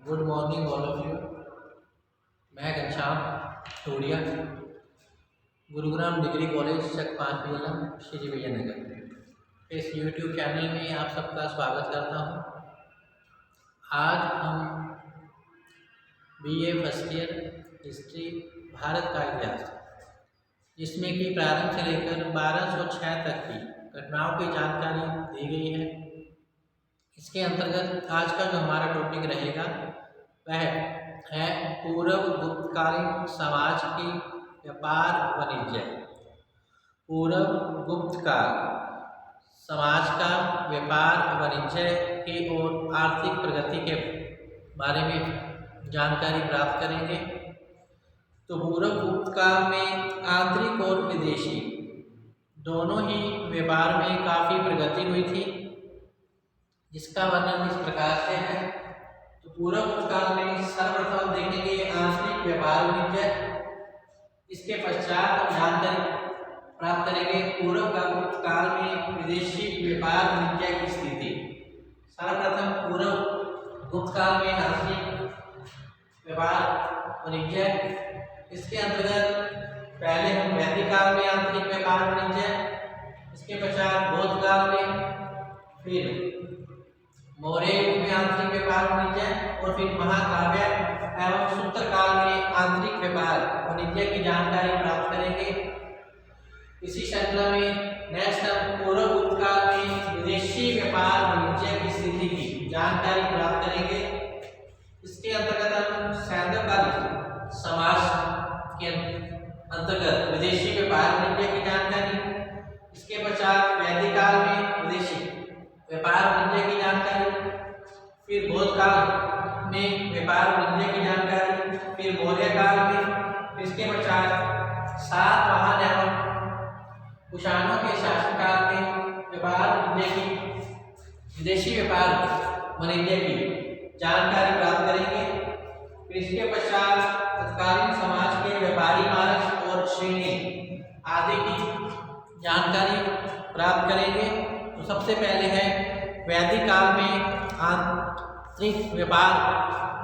Good morning all of you. मैं Ghanshyam Todia, Gurugram degree college चक 5 बेला श्री विजयनगर। इस YouTube channel में आप सबका स्वागत करता हूं। आज हम BA first year history Bharat का इतिहास, जिसमें कि प्रारंभ से लेकर 1206 तक की घटनाओं की जानकारी दी गई है। इसके अंतर्गत आज का जो हमारा टॉपिक रहेगा वह है पूर्व गुप्तकालीन समाज की व्यापार वाणिज्य। पूर्व गुप्त काल समाज का व्यापार वाणिज्य की और आर्थिक प्रगति के बारे में जानकारी प्राप्त करेंगे। तो पूर्व गुप्त काल में आंतरिक और विदेशी दोनों ही व्यापार में काफ़ी प्रगति हुई थी, जिसका वर्णन इस प्रकार से है। तो पूर्व गुप्त काल में सर्वप्रथम देखेंगे आंतरिक व्यापार वाणिज्य। इसके पश्चात हम जानकारी प्राप्त करेंगे पूर्व गुप्त काल में विदेशी व्यापार वाणिज्य की स्थिति। सर्वप्रथम पूर्व गुप्त काल में आंतरिक व्यापार वाणिज्य। इसके अंतर्गत पहले हम वैदिक काल में आंतरिक व्यापार वाणिज्य, इसके पश्चात बौद्ध काल में, फिर मौर्य युग में आंतरिक व्यापार वाणिज्य और फिर महाकाव्य एवं सूत्र काल में आंतरिक व्यापार वाणिज्य की जानकारी प्राप्त करेंगे। इसी श्रृंखला में नेक्स्ट हम पूर्व गुप्त काल में विदेशी व्यापार वाणिज्य की स्थिति की जानकारी प्राप्त करेंगे। इसके अंतर्गत हम सैन्यकालीन समाज के अंतर्गत विदेशी व्यापार वाणिज्य की जानकारी, इसके पश्चात वैदिक काल में विदेशी व्यापार वाणिज्य की जानकारी, फिर बौद्ध काल में व्यापार वाणिज्य की जानकारी, फिर मौर्य काल में, इसके पश्चात सातवाहन एवं कुषाणों के शासनकाल में व्यापार वाणिज्य की विदेशी व्यापार वाणिज्य की जानकारी प्राप्त करेंगे। फिर इसके पश्चात तत्कालीन समाज के व्यापारी मार्ग और श्रेणी आदि की जानकारी प्राप्त करेंगे। तो सबसे पहले है वैदिक काल में आंतरिक व्यापार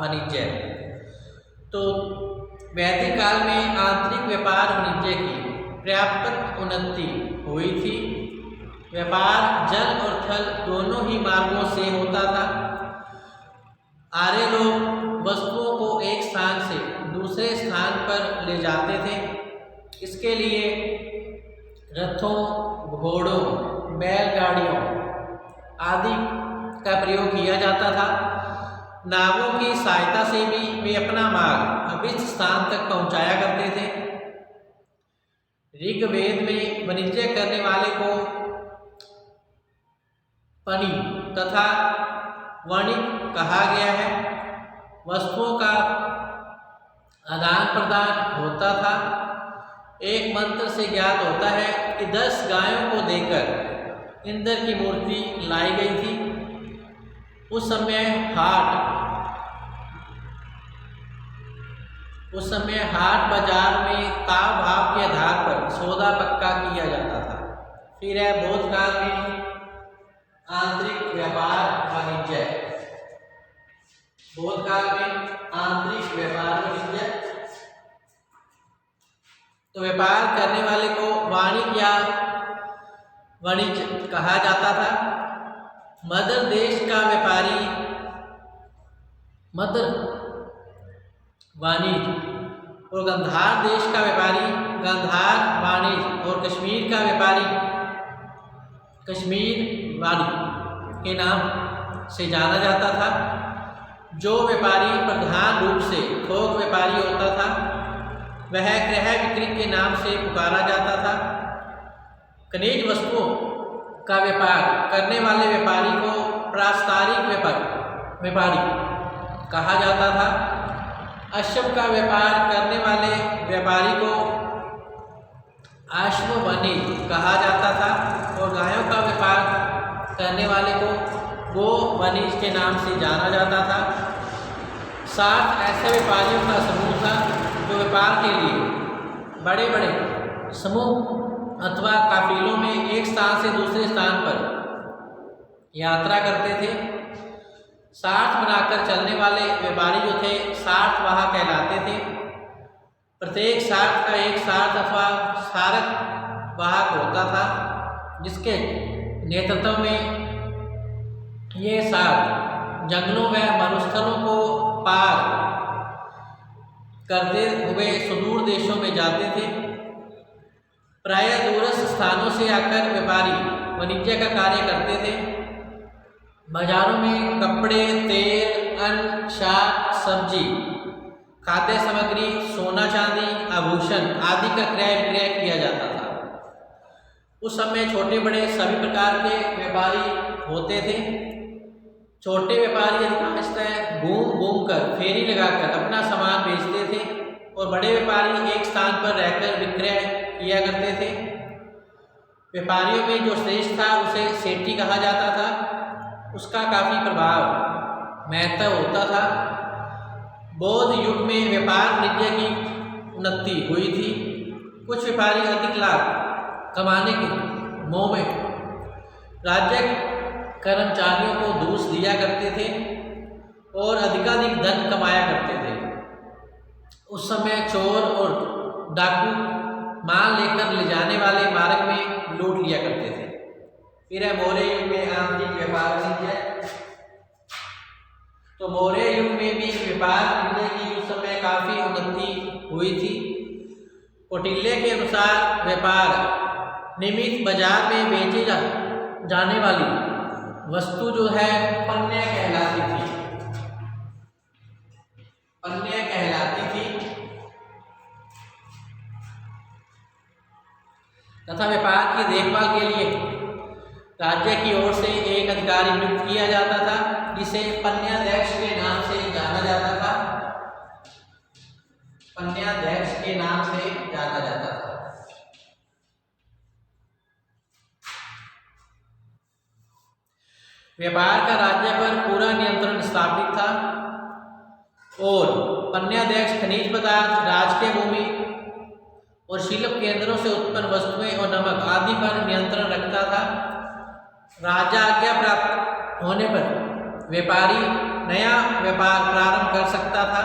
वाणिज्य। तो वैदिक काल में आंतरिक व्यापार वाणिज्य की पर्याप्त उन्नति हुई थी। व्यापार जल और थल दोनों ही मार्गों से होता था। आर्य लोग वस्तुओं को एक स्थान से दूसरे स्थान पर ले जाते थे। इसके लिए रथों, घोड़ों, बैलगाड़ियों आदि का प्रयोग किया जाता था। नावों की सहायता से भी वे अपना माल अभिष्ट स्थान तक पहुंचाया करते थे। ऋग्वेद में वाणिज्य करने वाले को पणि तथा वणिक कहा गया है। वस्तुओं का आदान प्रदान होता था। एक मंत्र से ज्ञात होता है कि 10 गायों को देकर इंद्र की मूर्ति लाई गई थी। उस समय हाट बाजार में ताव भाव के आधार पर सौदा पक्का किया जाता था। फिर है बौद्ध काल में आंतरिक व्यापार वाणिज्य। बौद्ध काल में आंतरिक व्यापार वाणिज्य। तो व्यापार करने वाले को वाणिक या वाणिज्य कहा जाता था। मद्र देश का व्यापारी मद्र वाणिज्य और गांधार देश का व्यापारी गांधार वाणिज्य और कश्मीर का व्यापारी कश्मीर वाणिज्य के नाम से जाना जाता था। जो व्यापारी प्रधान रूप से थोक व्यापारी होता था वह क्रय विक्रय के नाम से पुकारा जाता था। खनिज वस्तुओं का व्यापार करने वाले व्यापारी को प्रास्तारिक व्यापारी कहा जाता था। अश्व का व्यापार करने वाले व्यापारी को अश्व वाणिज्य कहा जाता था और गायों का व्यापार करने वाले को गो वाणिज्य के नाम से जाना जाता था। 60 ऐसे व्यापारियों का समूह था जो व्यापार के लिए बड़े बड़े समूह अथवा काफिलों में एक स्थान से दूसरे स्थान पर यात्रा करते थे। सार्थ बनाकर चलने वाले व्यापारी जो थे सार्थवाह कहलाते थे। प्रत्येक सार्थ का एक सार्थ अथवा सारथ वाहक होता था, जिसके नेतृत्व में ये सार्थ जंगलों व मरुस्थलों को पार करते हुए सुदूर देशों में जाते थे। प्रायः दूरस्थ स्थानों से आकर व्यापारी वाणिज्य का कार्य करते थे। बाजारों में कपड़े, तेल, अन्न, शाक, सब्जी, खाद्य सामग्री, सोना चांदी, आभूषण आदि का क्रय विक्रय किया जाता था। उस समय छोटे बड़े सभी प्रकार के व्यापारी होते थे। छोटे व्यापारी अधिकांशतः घूम घूम कर फेरी लगाकर अपना सामान बेचते थे और बड़े व्यापारी एक स्थान पर रहकर विक्रय किया करते थे। व्यापारियों में जो श्रेष्ठ था उसे सेठी कहा जाता था। उसका काफ़ी प्रभाव महत्व होता था। बौद्ध युग में व्यापार वाणिज्य की उन्नति हुई थी। कुछ व्यापारी अधिक लाभ कमाने के मोह में राज्य कर्मचारियों को घूस दिया करते थे और अधिकाधिक धन कमाया करते थे। उस समय चोर और डाकू माल लेकर ले जाने वाले मार्ग में लूट लिया करते थे। फिर है मौर्य युग में आंतरिक व्यापार वाणिज्य। तो मौर्य युग में भी व्यापार वाणिज्य की उस समय काफ़ी उन्नति हुई थी। कौटिल्य के अनुसार व्यापार निमित्त बाजार में बेची जाने वाली वस्तु जो है पण्य कहलाती थी। पण्य कहलाती थी तथा व्यापार की देखभाल के लिए राज्य की ओर से एक अधिकारी नियुक्त किया जाता था, जिसे पन्याध्यक्ष के नाम से जाना जाता था। पन्याध्यक्ष के नाम से जाना जाता था। व्यापार का राज्य पर पूरा नियंत्रण स्थापित था और पन्याध्यक्ष खनिज पदार्थ, राजकीय भूमि और शिल्प केंद्रों से उत्पन्न वस्तुएं और नमक आदि पर नियंत्रण रखता था। राजा आज्ञा प्राप्त होने पर व्यापारी नया व्यापार प्रारंभ कर सकता था।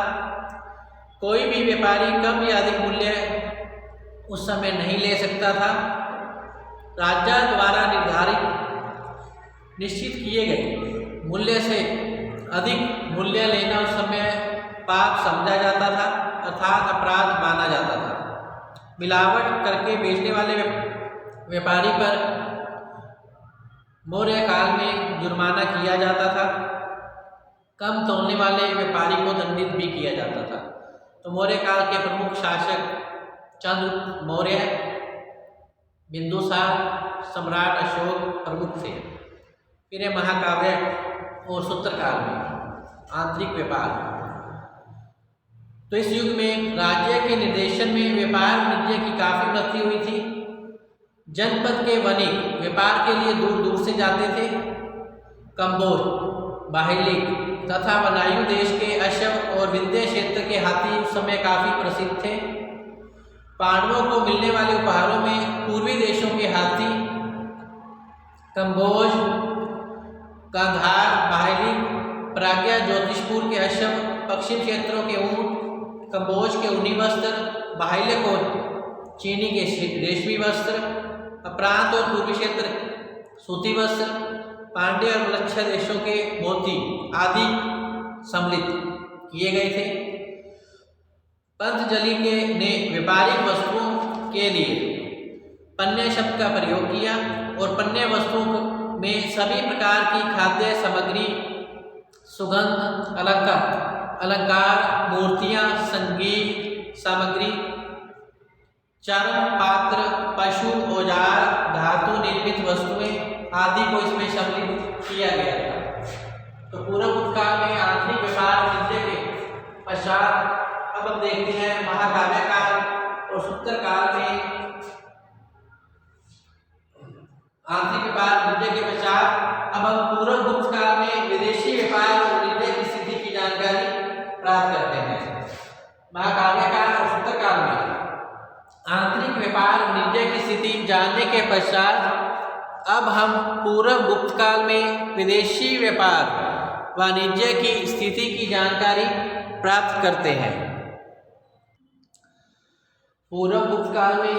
कोई भी व्यापारी कम या अधिक मूल्य उस समय नहीं ले सकता था। राजा द्वारा निर्धारित निश्चित किए गए मूल्य से अधिक मूल्य लेना उस समय पाप समझा जाता था, अर्थात अपराध माना जाता था। मिलावट करके बेचने वाले व्यापारी पर मौर्य काल में जुर्माना किया जाता था। कम तोलने वाले व्यापारी को दंडित भी किया जाता था। तो मौर्य काल के प्रमुख शासक चंद्रगुप्त मौर्य, बिंदुसार, सम्राट अशोक प्रमुख थे। फिर है महाकाव्य और सूत्रकाल में आंतरिक व्यापार। तो इस युग में राज्य के निर्देशन में व्यापार वाणिज्य की काफ़ी उन्नति हुई थी। जनपद के वणिक व्यापार के लिए दूर दूर से जाते थे। कंबोज, बाहिलिक तथा वनायु देश के अशव और विंध्य क्षेत्र के हाथी उस समय काफ़ी प्रसिद्ध थे। पांडवों को मिलने वाले उपहारों में पूर्वी देशों के हाथी, कंबोज, गांधार, बाहिलिक, प्राज्ञा, ज्योतिषपुर के अशव, पश्चिम क्षेत्रों के ऊंट, कंबोज के ऊनी वस्त्र, बाहिलिक और चीनी के रेशमी वस्त्र, प्रांत और पूर्वी क्षेत्र सूती वस्त्र, पांड्य और मलच्छा देशों के मोती आदि सम्मिलित किए गए थे। पतंजलि ने व्यापारिक वस्तुओं के लिए पण्य शब्द का प्रयोग किया और पण्य वस्तुओं में सभी प्रकार की खाद्य सामग्री, सुगंध, अलंकार, मूर्तियाँ, संगीत सामग्री, चर्म, पात्र, पशु, औजार, धातु निर्मित वस्तुएं आदि को इसमें सम्मिलित किया गया था। तो पूर्व काल में आंतरिक व्यापार वाणिज्य के पश्चात अब हम देखते हैं महाकाव्य काल और सूत्र काल में आंतरिक व्यापार वाणिज्य के पश्चात अब हम पूर्व गुप्त काल में विदेशी व्यापार वाणिज्य की स्थिति की जानकारी प्राप्त करते हैं। महाकाव्य काल और सूत्र काल में आंतरिक व्यापार वाणिज्य की स्थिति जानने के पश्चात अब हम पूर्व गुप्त काल में विदेशी व्यापार वाणिज्य की स्थिति की जानकारी प्राप्त करते हैं। पूर्व भूतकाल में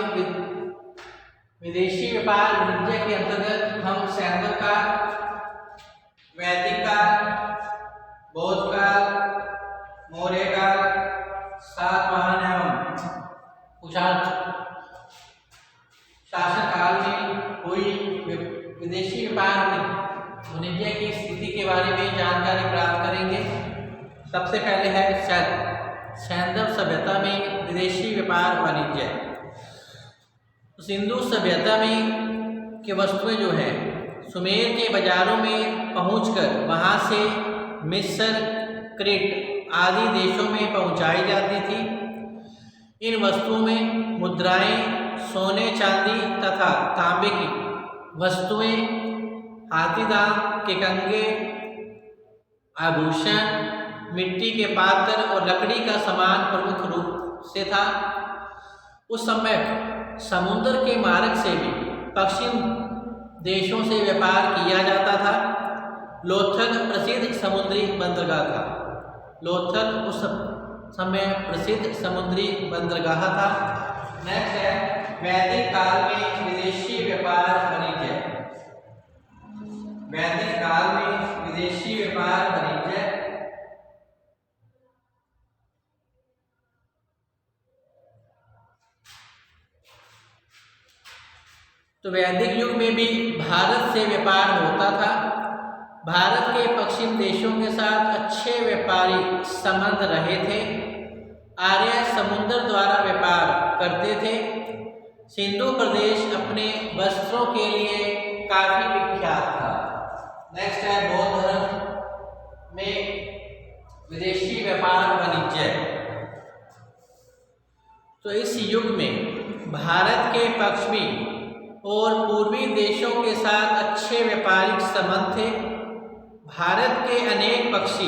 विदेशी व्यापार वाणिज्य के अंतर्गत हम सैंधव काल, वैदिक काल, बौद्ध काल, मौर्य काल, सातवाहन एवं कुषाण शासन काल में हुई विदेशी व्यापार वाणिज्य की स्थिति के बारे में जानकारी प्राप्त करेंगे। सबसे पहले है सैंधव सभ्यता में विदेशी व्यापार वाणिज्य। सिंधु सभ्यता में की वस्तुएं जो है सुमेर के बाजारों में पहुंचकर वहां से मिस्र, क्रेट आदि देशों में पहुंचाई जाती थी। इन वस्तुओं में मुद्राएं, सोने चांदी तथा तांबे की वस्तुएं, हाथीदांत के कंगे, आभूषण, मिट्टी के पात्र और लकड़ी का सामान प्रमुख रूप से था। उस समय समुद्र के मार्ग से भी पश्चिम देशों से व्यापार किया जाता था। लोथल प्रसिद्ध समुद्री बंदरगाह था। लोथल उस समय प्रसिद्ध समुद्री बंदरगाह था। नेक्स्ट है वैदिक काल में विदेशी व्यापार वाणिज्य। वैदिक काल में विदेशी व्यापार वाणिज्य तो वैदिक युग में भी भारत से व्यापार होता था। भारत के पश्चिम देशों के साथ अच्छे व्यापारिक संबंध रहे थे। आर्य समुद्र द्वारा व्यापार करते थे। सिंधु प्रदेश अपने वस्त्रों के लिए काफी विख्यात था। नेक्स्ट है बौद्ध धर्म में विदेशी व्यापार वाणिज्य। तो इस युग में भारत के पश्चिमी और पूर्वी देशों के साथ अच्छे व्यापारिक संबंध थे। भारत के अनेक पक्षी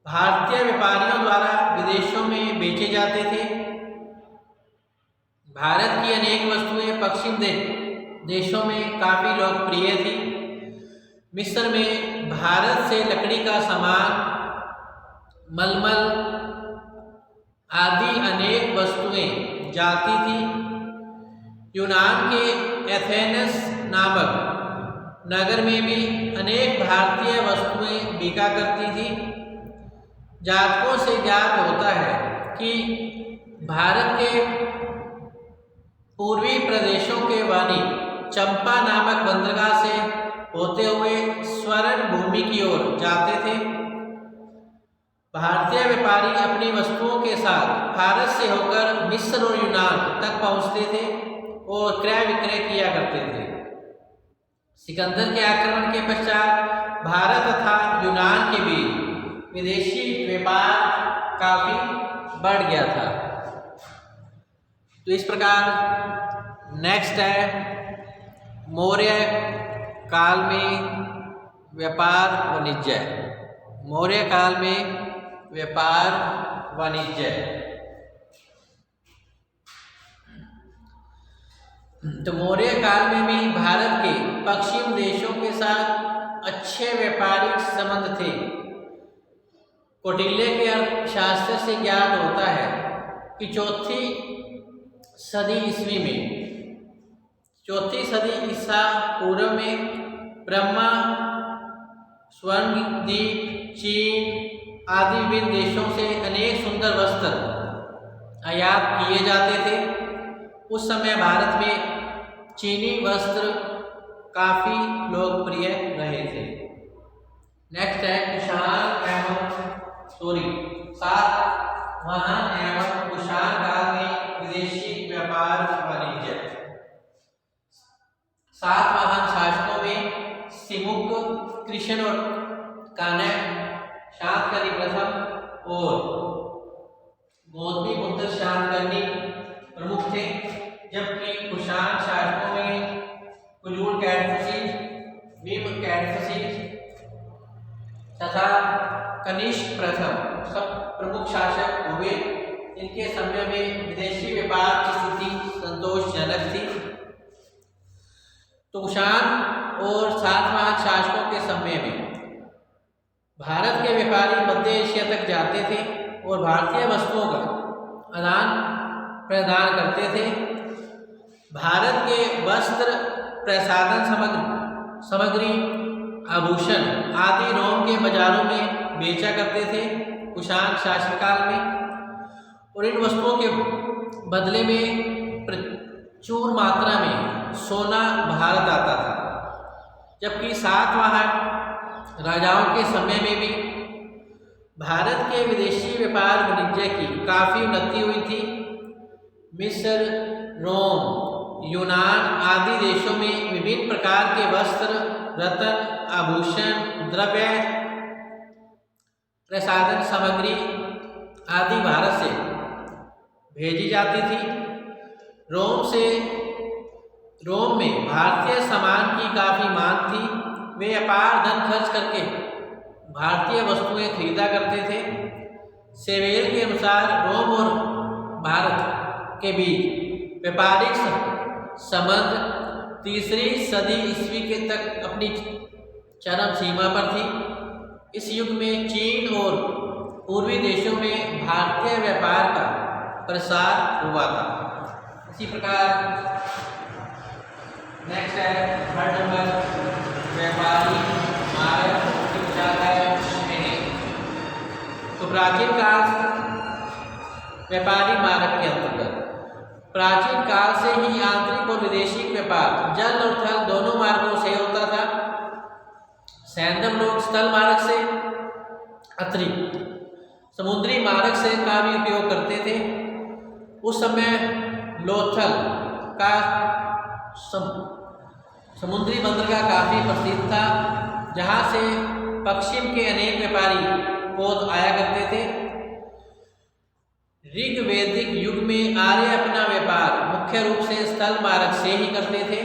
भारतीय व्यापारियों द्वारा विदेशों में बेचे जाते थे। भारत की अनेक वस्तुएं पश्चिम देशों में काफी लोकप्रिय थी। मिस्र में भारत से लकड़ी का सामान, मलमल आदि अनेक वस्तुएं जाती थी। यूनान के एथेनस नामक नगर में भी अनेक भारतीय वस्तुएं बिका करती थी। जातकों से ज्ञात होता है कि भारत के पूर्वी प्रदेशों के वाणी चंपा नामक बंदरगाह से होते हुए स्वर्ण भूमि की ओर जाते थे। भारतीय व्यापारी अपनी वस्तुओं के साथ भारत से होकर मिस्र और यूनान तक पहुंचते थे और क्रय विक्रय किया करते थे। सिकंदर के आक्रमण के पश्चात भारत तथा यूनान के बीच विदेशी व्यापार काफी बढ़ गया था। तो इस प्रकार नेक्स्ट है मौर्य काल में व्यापार वाणिज्य। मौर्य काल में व्यापार वाणिज्य। तो मौर्य काल में भी भारत के पश्चिम देशों के साथ अच्छे व्यापारिक संबंध थे। कौटिल्य के अर्थशास्त्र से ज्ञात होता है कि चौथी सदी ईसा पूर्व में ब्रह्मा, स्वर्णद्वीप, चीन आदि विभिन्न देशों से अनेक सुंदर वस्त्र आयात किए जाते थे। उस समय भारत में चीनी वस्त्र काफी लोकप्रिय रहे थे। नेक्स्ट है सातवाहन एवं कुषाण काल में विदेशी व्यापार वाणिज्य। सातवाहन शासकों में सिमुक, कृष्ण और कानक, शातकर्णी प्रथम और गौतमी शातकर्णी प्रमुख थे, जबकि कुषाण शासकों में कुलूल कैडफसीस, भीम कैडफसीस तथा कनिष्क प्रथम सब प्रमुख शासक हुए। इनके समय में विदेशी व्यापार की स्थिति संतोषजनक थी। तो कुषाण और सातवाहन शासकों के समय में भारत के व्यापारी मध्य एशिया तक जाते थे और भारतीय वस्तुओं का आदान प्रदान करते थे। भारत के वस्त्र, प्रसाधन सामग्री, आभूषण आदि रोम के बाजारों में बेचा करते थे कुषाण शासनकाल में, और इन वस्तुओं के बदले में प्रचुर मात्रा में सोना भारत आता था। जबकि सातवाहन राजाओं के समय में भी भारत के विदेशी व्यापार वाणिज्य की काफ़ी उन्नति हुई थी। मिस्र, रोम, यूनान आदि देशों में विभिन्न प्रकार के वस्त्र, रत्न, आभूषण, द्रव्य, प्रसाधन सामग्री आदि भारत से भेजी जाती थी। रोम में भारतीय सामान की काफ़ी मांग थी। वे अपार धन खर्च करके भारतीय वस्तुएं खरीदा करते थे। सेवेल के अनुसार रोम और भारत के बीच व्यापारिक संबंध 3री सदी ईस्वी के तक अपनी चरम सीमा पर थी। इस युग में चीन और पूर्वी देशों में भारतीय व्यापार का प्रसार हुआ था। इसी प्रकार नेक्स्ट है थर्ड नंबर व्यापारी मार्ग शिक्षा है। तो प्राचीन काल व्यापारी मार्ग के अंतर्गत प्राचीन काल से ही आंतरिक और विदेशी व्यापार जल और थल दोनों मार्गों से होता था। सैंधव लोग स्थल मार्ग से अतिरिक्त समुद्री मार्ग से का भी उपयोग करते थे। उस समय लोथल का समुद्री बंदरगाह काफ़ी प्रसिद्ध था, जहाँ से पश्चिम के अनेक व्यापारी पोत आया करते थे। ऋग्वैदिक युग में आर्य अपना व्यापार मुख्य रूप से स्थल मार्ग से ही करते थे।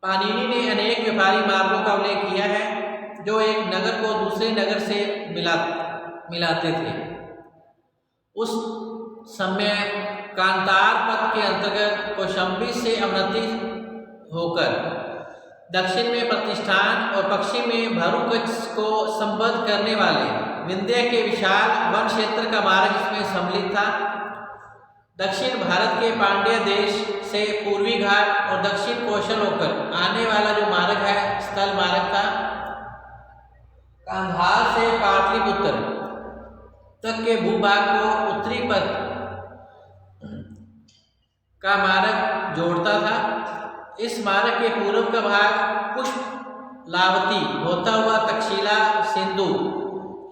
पाणिनि ने अनेक व्यापारी मार्गों का उल्लेख किया है जो एक नगर को दूसरे नगर से मिलाते थे। उस समय कांतार पथ के अंतर्गत कौशाम्बी से अवनति होकर दक्षिण में प्रतिष्ठान और पश्चिम में भरूच को संबद्ध करने वाले विंध्य के विशाल वन क्षेत्र का मार्ग इसमें सम्मिलित था। दक्षिण भारत के पांड्य देश से पूर्वी घाट और दक्षिण कौशल होकर आने वाला जो मार्ग है स्थल मार्ग था। कांधार से पाटलिपुत्र तक के भूभाग को उत्तरी पथ का मार्ग जोड़ता था। इस मार्ग के पूर्व का भाग पुष्पलावती होता हुआ तक्षशिला, सिंधु,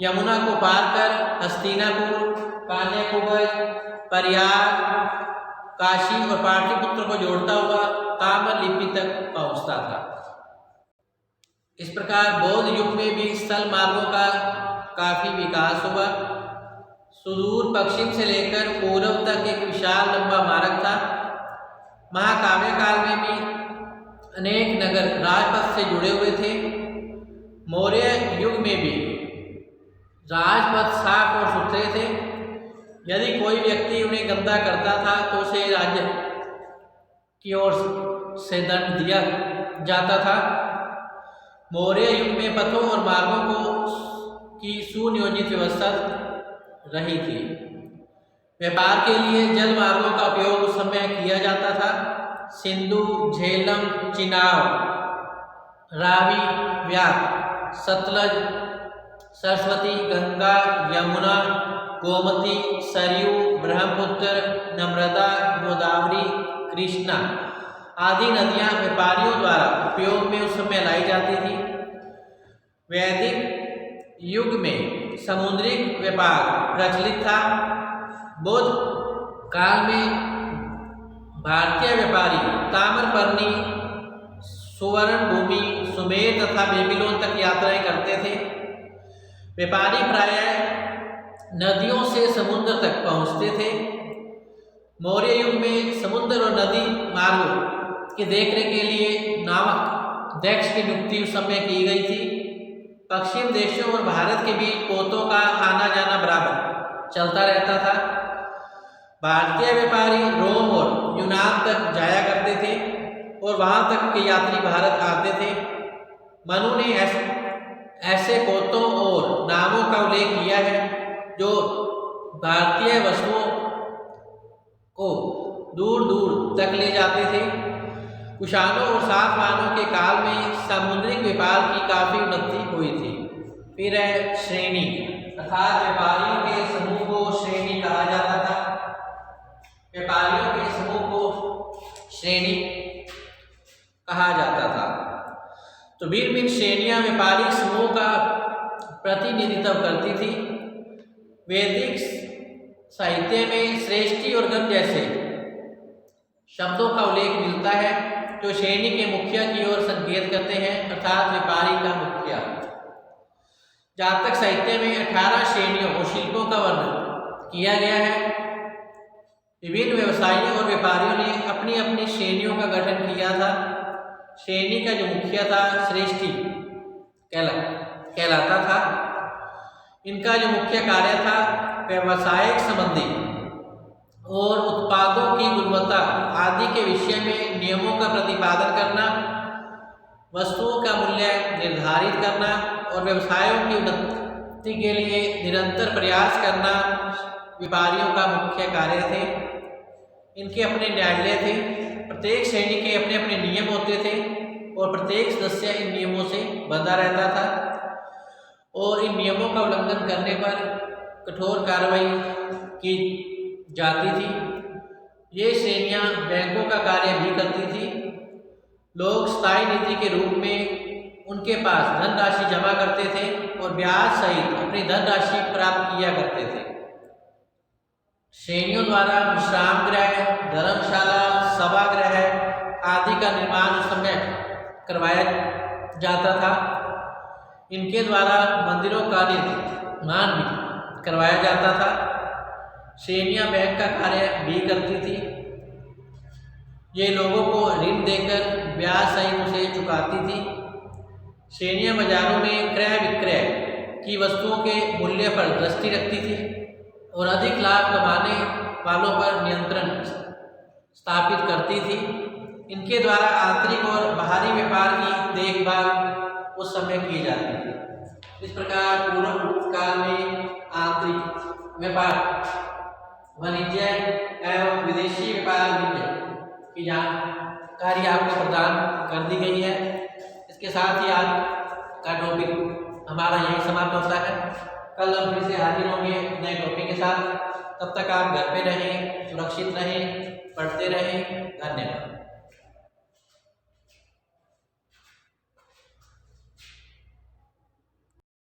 यमुना को पार कर हस्तिनापुर, कान्याकुब्ज, प्रयाग, काशी और पाटलिपुत्र को जोड़ता हुआ ताम्रलिप्ति तक पहुंचता था। इस प्रकार बौद्ध युग में भी स्थल मार्गों का काफ़ी विकास हुआ। सुदूर पश्चिम से लेकर पूर्व तक एक विशाल लंबा मार्ग था। महाकाव्य काल में भी अनेक नगर राजपथ से जुड़े हुए थे। मौर्य युग में भी राजपथ साफ और सुथरे थे। यदि कोई व्यक्ति उन्हें गंदा करता था तो उसे राज्य की ओर से दंड दिया जाता था। मौर्य युग में पथों और मार्गों की सुनियोजित व्यवस्था रही थी। व्यापार के लिए जल मार्गों का उपयोग उस समय किया जाता था। सिंधु, झेलम, चिनाब, रावी, व्यास, सतलज, सरस्वती, गंगा, यमुना, गोमती, सरयू, ब्रह्मपुत्र, नर्मदा, गोदावरी, कृष्णा आदि नदियां व्यापारियों द्वारा उपयोग में उस समय लाई जाती थी। वैदिक युग में समुद्री व्यापार प्रचलित था। बौद्ध काल में भारतीय व्यापारी ताम्रपर्णी, सुवर्णभूमि, सुमेर तथा बेबीलोन तक यात्राएं करते थे। व्यापारी प्रायः नदियों से समुद्र तक पहुंचते थे। मौर्य युग में समुद्र और नदी मार्गों की देखरेख के लिए नावक दक्ष की नियुक्ति उस समय की गई थी। पश्चिम देशों और भारत के बीच पोतों का आना जाना बराबर चलता रहता था। भारतीय व्यापारी रोम और यूनान तक जाया करते थे और वहां तक के यात्री भारत आते थे। मनु ने ऐसे पोतों और नामों का उल्लेख किया है जो भारतीय वस्तुओं को दूर दूर तक ले जाते थे। कुषाणों और सातवाहनों के काल में सामुद्रिक व्यापार की काफ़ी उन्नति हुई थी। फिर है श्रेणी, अर्थात व्यापारियों के समूह को श्रेणी कहा जाता था। व्यापारियों के समूह को श्रेणी कहा जाता था। तो भिन्न भिन्न श्रेणियां व्यापारिक समूह का प्रतिनिधित्व करती थी। वैदिक साहित्य में श्रेष्ठी और गण जैसे शब्दों का उल्लेख मिलता है जो श्रेणी के मुखिया की ओर संकेत करते हैं, अर्थात व्यापारी का मुखिया। जातक साहित्य में 18 श्रेणियों और शिल्पों का वर्णन किया गया है। विभिन्न व्यवसायियों और व्यापारियों ने अपनी अपनी श्रेणियों का गठन किया था। श्रेणी का जो मुखिया था श्रेष्ठी कहलाता था। इनका जो मुख्य कार्य था व्यवसायिक संबंधी और उत्पादों की गुणवत्ता आदि के विषय में नियमों का प्रतिपादन करना, वस्तुओं का मूल्य निर्धारित करना और व्यवसायों की उन्नति के लिए निरंतर प्रयास करना व्यापारियों का मुख्य कार्य थे। इनके अपने न्यायालय थे। प्रत्येक श्रेणी के अपने अपने नियम होते थे और प्रत्येक सदस्य इन नियमों से बंधा रहता था और इन नियमों का उल्लंघन करने पर कठोर कार्रवाई की जाती थी। ये श्रेणियां बैंकों का कार्य भी करती थी। लोग स्थायी निधि के रूप में उनके पास धनराशि जमा करते थे और ब्याज सहित अपनी धनराशि प्राप्त किया करते थे। श्रेणियों द्वारा विश्राम गृह, धर्मशाला, सभागृह आदि का निर्माण उस समय करवाया जाता था। इनके द्वारा मंदिरों का निर्माण भी करवाया जाता था। श्रेणियां बैंक का कार्य भी करती थी। ये लोगों को ऋण देकर ब्याज सहित उसे चुकाती थी। श्रेणियां बाजारों में क्रय विक्रय की वस्तुओं के मूल्य पर दृष्टि रखती थी और अधिक लाभ कमाने वालों पर नियंत्रण स्थापित करती थी। इनके द्वारा आंतरिक और बाहरी व्यापार की देखभाल उस समय की जाती थी। इस प्रकार पूर्व काल में आंतरिक व्यापार, वाणिज्य एवं विदेशी व्यापार की जानकारी आपको प्रदान कर दी गई है। इसके साथ ही आज का टॉपिक हमारा यही समाप्त होता है। कल हम फिर से हाजिर होंगे नए टॉपिक के साथ। तब तक आप घर पे रहें, सुरक्षित रहें, पढ़ते रहें। धन्यवाद।